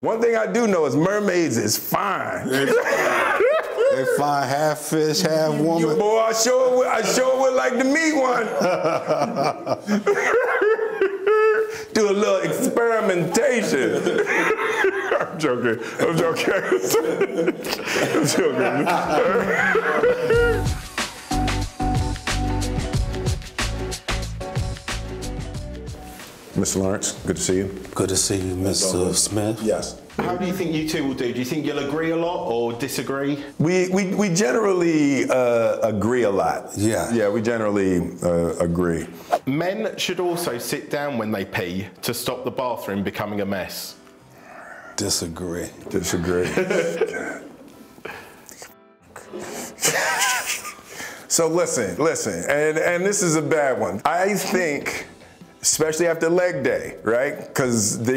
One thing I do know is mermaids is fine. They fine, half fish, half woman. Boy, I sure would like to meet one. Do a little experimentation. I'm joking. I'm joking. I'm joking. Mr. Lawrence, good to see you. Good to see you, Mr. Smith. Yes. How do you think you two will do? Do you think you'll agree a lot or disagree? We generally agree a lot. Yeah. Yeah, we generally agree. Men should also sit down when they pee to stop the bathroom becoming a mess. Disagree. Disagree. So listen, and this is a bad one. I think, especially after leg day, right? Because I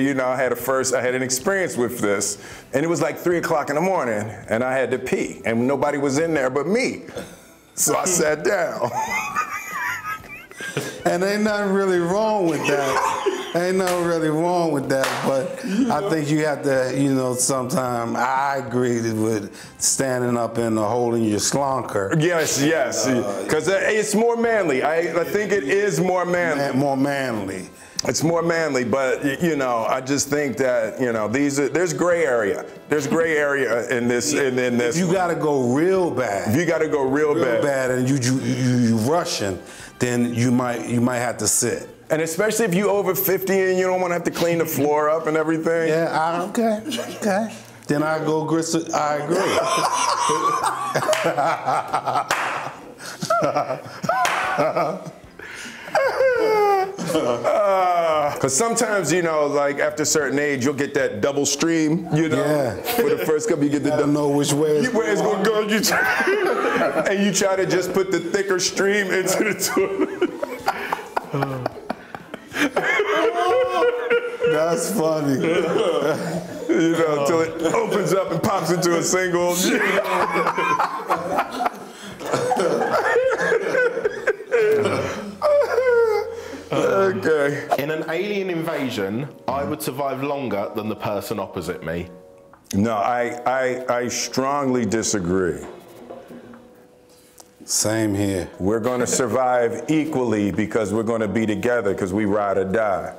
had an experience with this, and it was like 3 o'clock in the morning, and I had to pee, and nobody was in there but me. So I sat down. And ain't nothing really wrong with that. Ain't nothing really wrong with that, but I think you have to, sometimes I agree with standing up and holding your slonker. Yes, because it's more manly. I think it is more manly. More manly. It's more manly, but I just think that there's gray area. There's gray area in this. If you got to go real bad. If you got to go real bad, and you rushing, then you might have to sit. And especially if you over 50 and you don't want to have to clean the floor up and everything. Yeah, okay. Then I go gristle. I agree. Because sometimes, like after a certain age, you'll get that double stream, Yeah. For the first couple, you get the don't know which way it's going to go. And you try to just put the thicker stream into the toilet. That's funny. Until it opens up and pops into a single. Okay. In an alien invasion, I would survive longer than the person opposite me. No, I strongly disagree. Same here. We're going to survive equally because we're going to be together because we ride or die.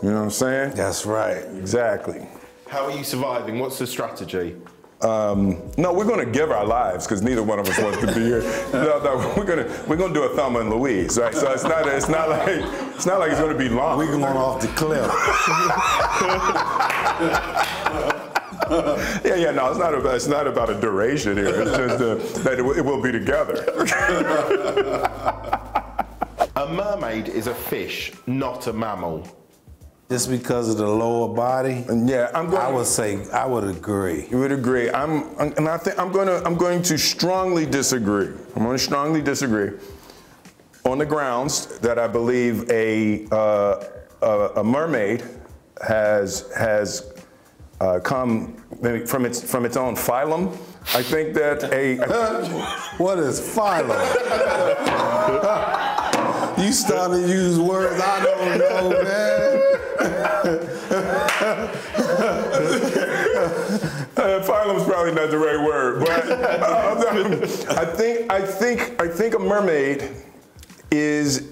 You know what I'm saying? That's right. Exactly. How are you surviving? What's the strategy? No, we're going to give our lives because neither one of us wants to be here. No, we're going to do a Thelma and Louise, right? So it's not like it's going to be long. We're going off the cliff. No, it's not about a duration here. It's just that it will be together. A mermaid is a fish, not a mammal. Just because of the lower body? Yeah, I would agree. You would agree. I'm going to strongly disagree. I'm going to strongly disagree on the grounds that I believe a mermaid has come maybe from its own phylum. I think that what is phylum? You starting to use words I don't know, man. Phylum's probably not the right word, but I think a mermaid is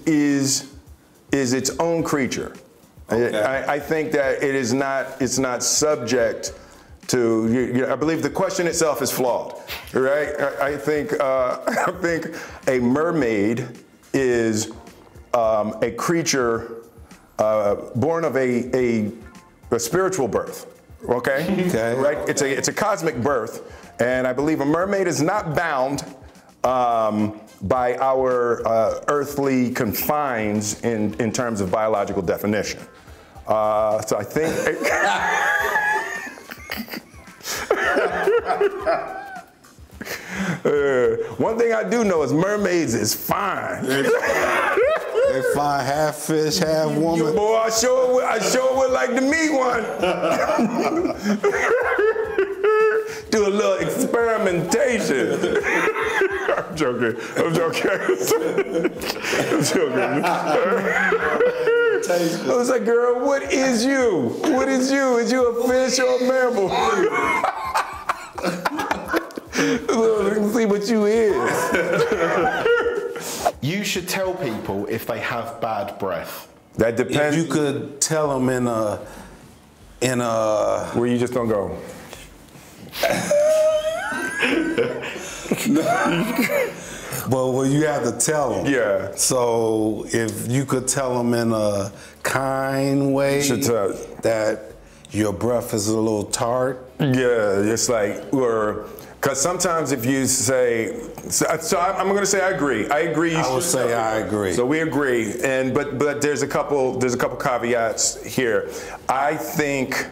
its own creature. Okay. I think that it's not subject to. I believe the question itself is flawed, right? I think a mermaid is a creature born of a spiritual birth. Okay. Right. It's a cosmic birth, and I believe a mermaid is not bound by our earthly confines in terms of biological definition. So I think. One thing I do know is mermaids is fine. They fine, half fish, half woman. Boy, I sure would like to meet one. Do a little experimentation. I'm joking. I'm joking. I'm joking. I was like, girl, what is you? What is you? Is you a fish or a mammal? Let's see what you is. You should tell people if they have bad breath. That depends. If you could tell them in a where you just don't go. well, you have to tell them. Yeah. So if you could tell them in a kind way that your breath is a little tart. Yeah, it's like, or, because sometimes if you say, so I'm going to say I agree. I agree. I would say I agree. So we agree, and but there's a couple caveats here. I think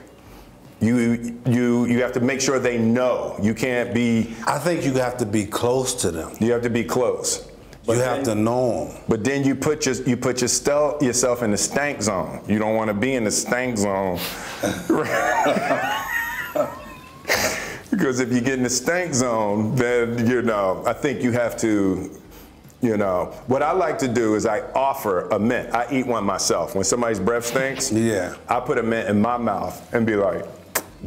you have to make sure they know. You can't be. I think you have to be close to them. You have to be close. You have to know them. But then you put yourself in the stank zone. You don't want to be in the stank zone. Because if you get in the stank zone, then, I think you have to, what I like to do is I offer a mint. I eat one myself. When somebody's breath stinks, yeah, I put a mint in my mouth and be like,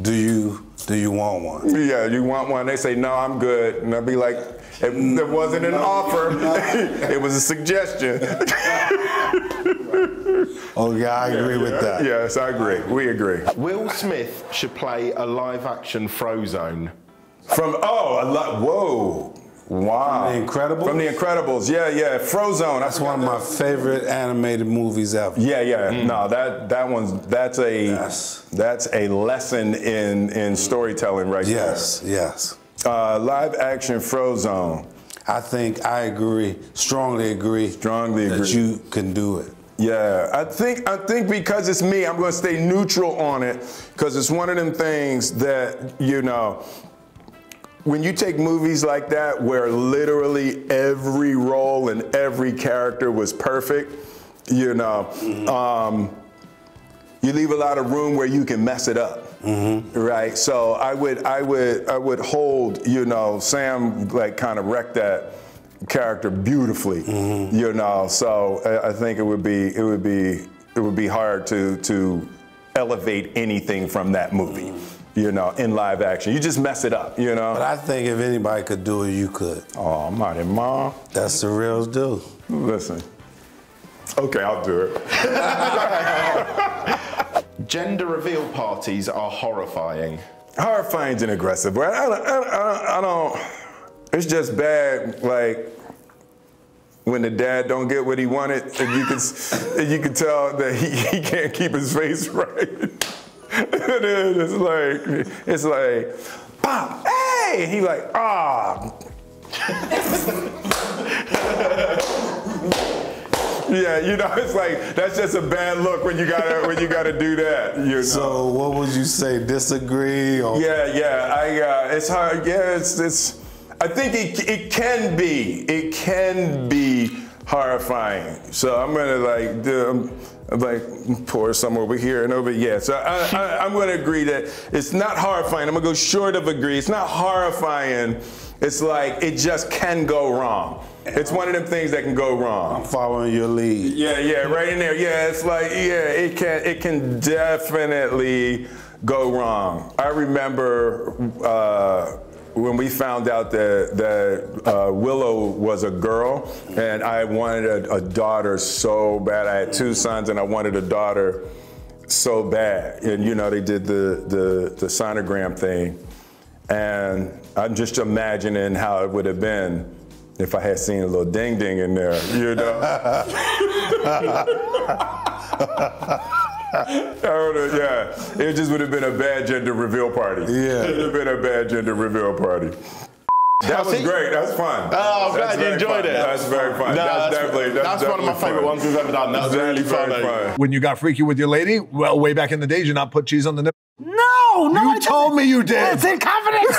do you want one? Yeah, you want one? They say, no, I'm good. And I'll be like, there wasn't an offer. It was a suggestion. Oh, yeah, I agree with that. Yes, I agree. We agree. Will Smith should play a live-action Frozone. Whoa. Wow. From The Incredibles? From The Incredibles, yeah. Frozone. That's one of my favorite animated movies ever. Yeah. No, that's a lesson in storytelling right there. Yes. Live action Frozone. I agree, strongly agree that you can do it. Yeah, I think because it's me, I'm going to stay neutral on it, because it's one of them things that, when you take movies like that where literally every role and every character was perfect, you leave a lot of room where you can mess it up. Mm-hmm. Right? So I would hold, Sam kind of wrecked that character beautifully. Mm-hmm. So I think it would be hard to elevate anything from that movie. Mm-hmm. In live action. You just mess it up, But I think if anybody could do it, you could. Oh, mighty ma. That's the real deal. Listen. Okay, I'll do it. Gender reveal parties are horrifying. Horrifying's and aggressive. But I don't. It's just bad. Like when the dad don't get what he wanted, and you can tell that he can't keep his face right. And then it's like, Pop, hey! And he like, ah. Yeah, it's like that's just a bad look when you gotta do that. So what would you say? Disagree? Or? Yeah. It's hard. Yeah, it's. I think it can be horrifying. So I'm gonna pour some over here and over. Yeah. So I'm gonna agree that it's not horrifying. I'm gonna go short of agree. It's not horrifying. It's like it just can go wrong. It's one of them things that can go wrong. I'm following your lead. Yeah, right in there. Yeah, it's like, it can definitely go wrong. I remember when we found out that Willow was a girl, and I wanted a daughter so bad. I had 2 sons, and I wanted a daughter so bad. And they did the sonogram thing, and I'm just imagining how it would have been if I had seen a little ding ding in there, it just would have been a bad gender reveal party. Yeah. It would have been a bad gender reveal party. That was great. That's fun. Oh, I'm glad you enjoyed it. That's very fun. That's one of my favorite ones we've ever done. That was really fun. When you got freaky with your lady, well, way back in the days, you not put cheese on the nipple. No, You told me you did. It's in confidence.